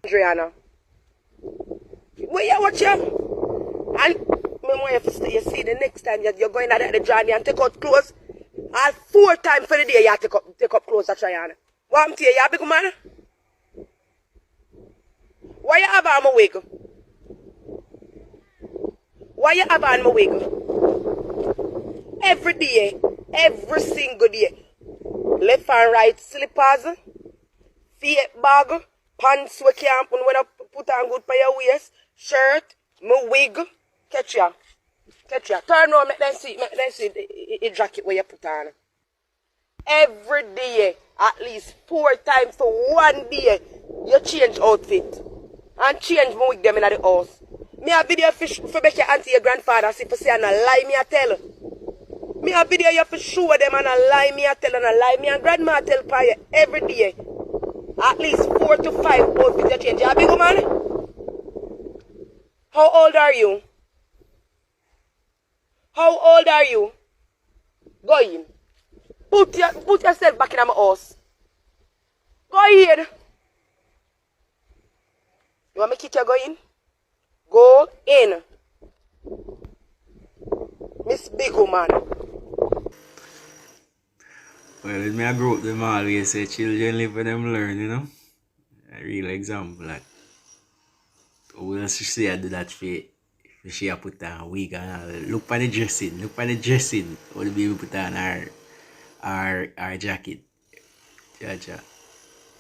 Adriana. Where you watch you? And you see the next time you're going out at the journey and take out clothes. All 4 times for the day you take up clothes at Triana. What I'm telling you, big man? Why you have on my wig? Why you have on my wig? Every day, every single day. Left and right slippers, feet bag, pants we can't when I put on good for your waist, shirt, my wig. Catch ya. Catch ya. Turn on, make them see the jacket where you put on. Every day, at least 4 times for 1 day, you change outfit. And change my wig them in the house. Me a video for make your auntie, your grandfather, see for say and a lie me a tell. Me a video you for show them and a lie me a tell and a lie me and grandma tell for you every day. At least 4 to 5 outfits you change. You big man? How old are you? How old are you? Go in. Put yourself back in my house. Go in. You want me to keep you going? Go in. Miss Big Woman. Well, as me I grew up, them always say children live when them learn, you know? A real example, like, we else say I do that for she put on a wig and all. Look at the dressing, how the baby put on her jacket. Ja.